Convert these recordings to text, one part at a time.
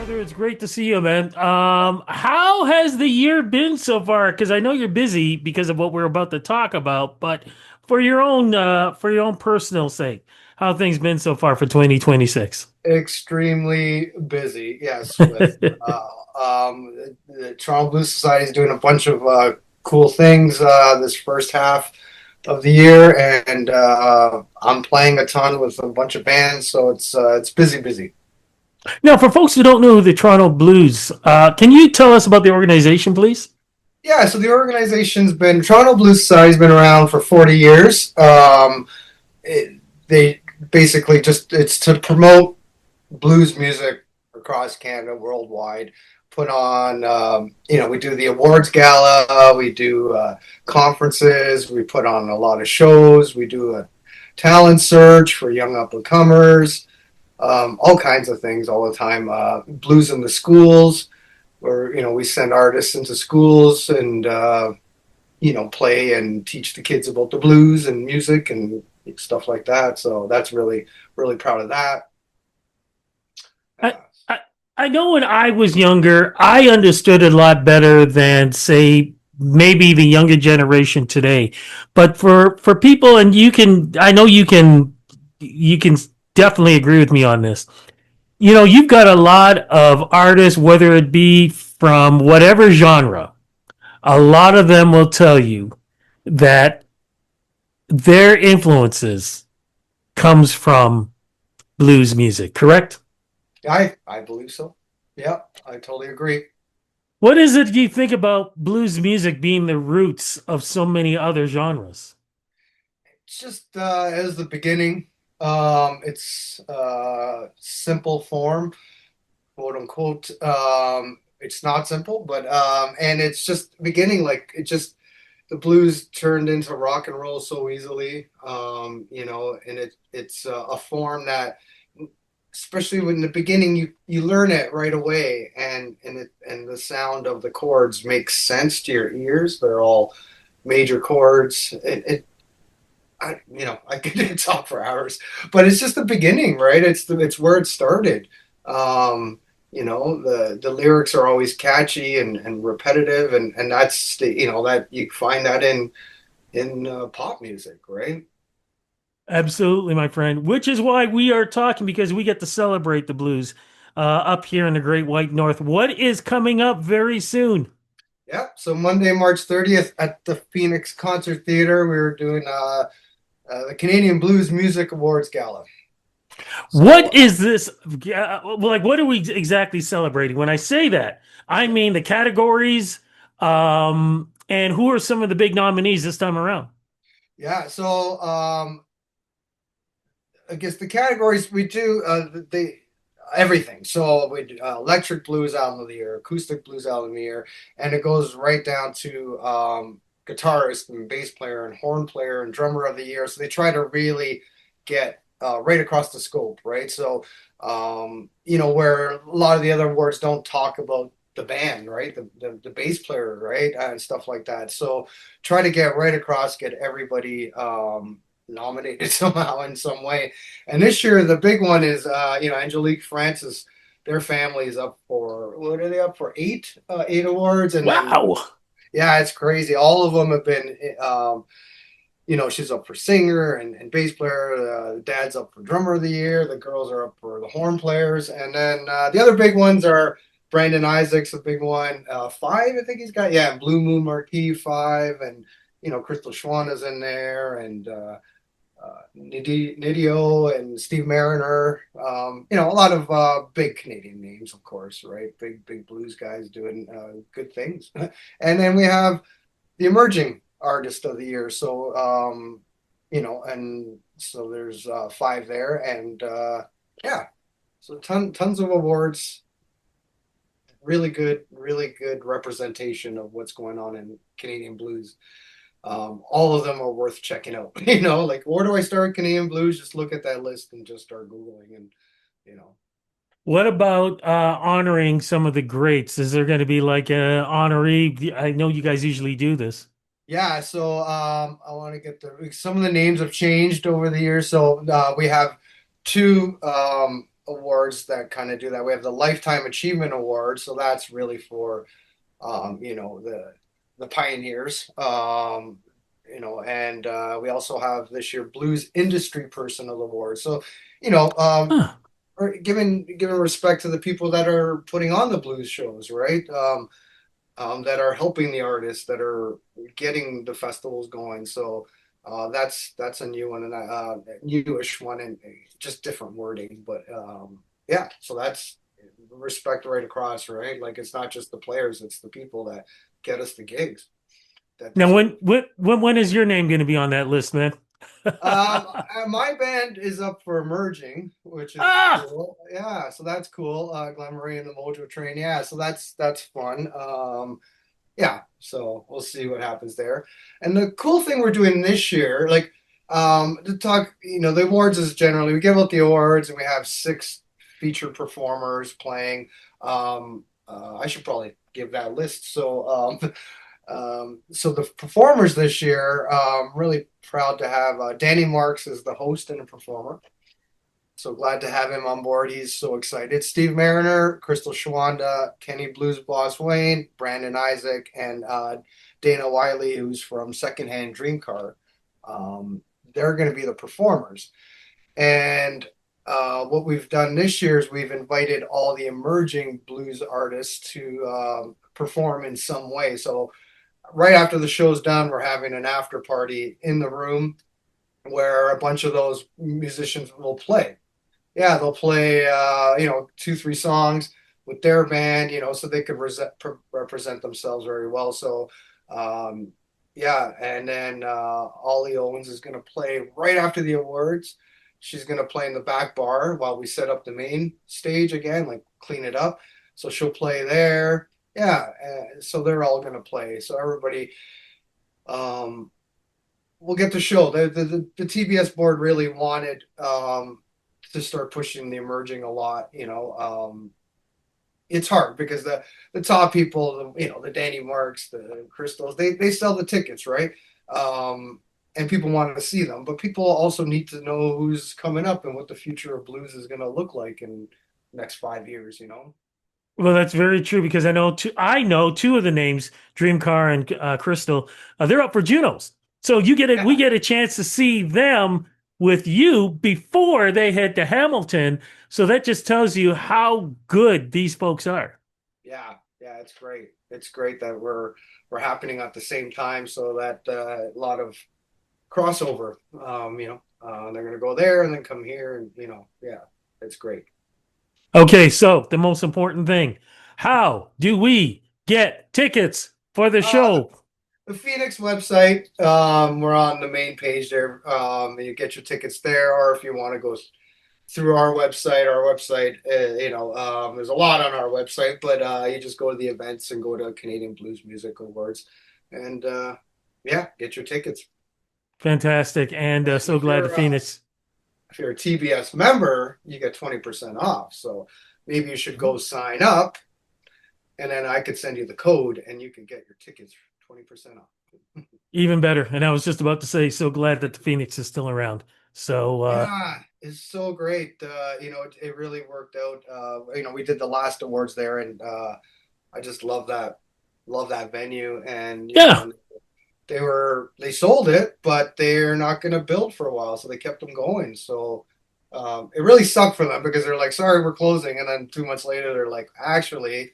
Brother, it's great to see you, man. How has the year been so far? Because I know you're busy because of what we're about to talk about, but for your own personal sake, how have things been so far for 2026? Extremely busy, yes, with the Toronto Blues Society is doing a bunch of cool things this first half of the year, and I'm playing a ton with a bunch of bands, so it's busy, busy. Now, for folks who don't know the Toronto Blues, can you tell us about the organization, please? Yeah, so the organization's been Toronto Blues Society's been around for 40 years. They basically just it's to promote blues music across Canada, worldwide. Put on, we do the awards gala, we do conferences, we put on a lot of shows, we do a talent search for young up and comers, all kinds of things all the time. Blues in the schools, where we send artists into schools and play and teach the kids about the blues and music and stuff like that. So that's really really proud of that. I, Uh, I, I know when I was younger, I understood it a lot better than, say, maybe the younger generation today. But for people, and I know you can definitely agree with me on this. You know, you've got a lot of artists, whether it be from whatever genre, a lot of them will tell you that their influences comes from blues music, correct? I believe so. Yeah, I totally agree. What is it you think about blues music being the roots of so many other genres? It's just as the beginning. It's simple form, quote unquote. It's not simple, but and it's just beginning. Like it just the blues turned into rock and roll so easily. And it's a form that, especially when in the beginning you learn it right away, and the sound of the chords makes sense to your ears. They're all major chords. I could talk for hours, but it's just the beginning, right? It's where it started. The lyrics are always catchy and repetitive, and that's that you find that in pop music, right? Absolutely, my friend. Which is why we are talking because we get to celebrate the blues up here in the Great White North. What is coming up very soon? Yeah. So Monday, March 30th at the Phoenix Concert Theater, we were doing the Canadian Blues Music Awards Gala. What So is this? Like, what are we exactly celebrating? When I say that, I mean the categories, and who are some of the big nominees this time around? yeah, so I guess the categories we do they everything. So we do, electric blues album of the year, acoustic blues album of the year, and it goes right down to guitarist and bass player and horn player and drummer of the year. So they try to really get right across the scope, right? So where a lot of the other awards don't talk about the band, right? The bass player, right? And stuff like that. So try to get right across, get everybody nominated somehow in some way. And this year, the big one is, Angelique Francis. Their family is up for what are they up for? Eight awards, and then Wow. yeah, it's crazy. All of them have been, she's up for singer and bass player. Dad's up for drummer of the year. The girls are up for the horn players, and then the other big ones are Brandon Isaacs, a big one. Five, I think he's got. Yeah, Blue Moon Marquee five, and Crystal Schwan is in there, and Nidio and Steve Mariner. A lot of big Canadian names, of course, right? Big blues guys doing good things. And then we have the emerging artist of the year. So, and so there's five there, and yeah, so tons of awards. Really good representation of what's going on in Canadian blues. All of them are worth checking out. Like where do I start Canadian blues? Just look at that list and just start Googling and you know. What about honoring some of the greats? Is there going to be like a honoree? I know you guys usually do this. Yeah, so I want to some of the names have changed over the years. So we have two awards that kind of do that. We have the Lifetime Achievement Award, so that's really for the pioneers. And we also have this year Blues Industry Person of the Award. So, Huh. giving respect to the people that are putting on the blues shows, right? That are helping the artists, that are getting the festivals going. So that's a new one, and newish one, and just different wording. But yeah, so that's respect right across, right? Like it's not just the players; it's the people that get us the gigs that Now, deserve. when is your name going to be on that list, man? My band is up for merging, which is Ah, cool. Yeah, so that's cool. Glen Marie and the Mojo Train. Yeah, so that's fun. Yeah, so we'll see what happens there. And the cool thing we're doing this year, like to talk, the awards is generally we give out the awards and we have six featured performers playing. I should probably give that list. So the performers this year, really proud to have Danny Marks as the host and a performer. So glad to have him on board. He's so excited. Steve Mariner, Crystal Shawanda, Kenny Blues Boss Wayne, Brandon Isaac, and Dana Wiley, who's from Secondhand Dream Car. They're going to be the performers. And what we've done this year is we've invited all the emerging blues artists to perform in some way. So right after the show's done, we're having an after party in the room where a bunch of those musicians will play. Yeah, they'll play, 2, 3 songs with their band, so they could represent themselves very well. So, yeah, and then Ollie Owens is going to play right after the awards. She's going to play in the back bar while we set up the main stage again, like clean it up. So she'll play there. Yeah, so they're all going to play. So everybody, um, will get the show. The TBS board really wanted to start pushing the emerging a lot. It's hard because the top people, the Danny Marks, the Crystals, they sell the tickets, right? And people want to see them, but people also need to know who's coming up and what the future of blues is going to look like in the next 5 years. well, that's very true because I know two of the names, Dream Car and Crystal. They're up for Junos, so we Yeah, get a chance to see them with you before they head to Hamilton. So that just tells you how good these folks are. yeah, it's great. It's great that we're happening at the same time, so that a lot of crossover. They're gonna go there and then come here, and yeah, it's great. Okay, so the most important thing: how do we get tickets for the Uh, show? the Phoenix website, we're on the main page there. You get your tickets there, or if you want to go through our website, there's a lot on our website, but you just go to the events and go to Canadian Blues Music Awards, and yeah, get your tickets. Fantastic, and And so glad the Phoenix. if you're a TBS member, you get 20% off. So maybe you should go sign up, and then I could send you the code, and you can get your tickets 20% off. Even better. And I was just about to say, so glad that the Phoenix is still around. So, Yeah, it's so great. It really worked out. We did the last awards there, and I just love that venue. And yeah. they sold it, but they're not going to build for a while, so they kept them going. So it really sucked for them because they're like, "Sorry, we're closing," and then 2 months later, they're like, "Actually,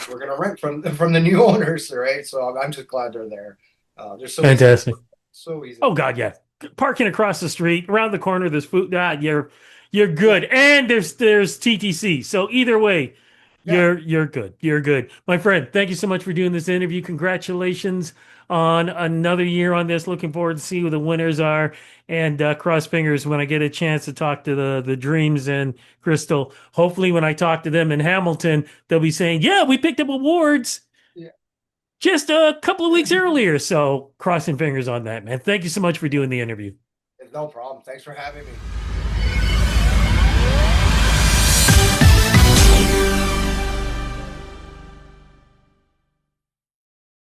we're going to rent from the new owners, right?" So I'm just glad they're there. They're so easy to Fantastic. work, so easy to Oh work. God, yeah. Parking across the street, around the corner, there's food. You're good. And there's TTC. So either way, Yeah. you're good. You're good. My friend, thank you so much for doing this interview. Congratulations on another year on this. Looking forward to see who the winners are. And cross fingers when I get a chance to talk to the Dreams and Crystal. Hopefully, when I talk to them in Hamilton, they'll be saying, "Yeah, we picked up awards Yeah. just a couple of weeks earlier." So crossing fingers on that, man. Thank you so much for doing the interview. No problem. Thanks for having me.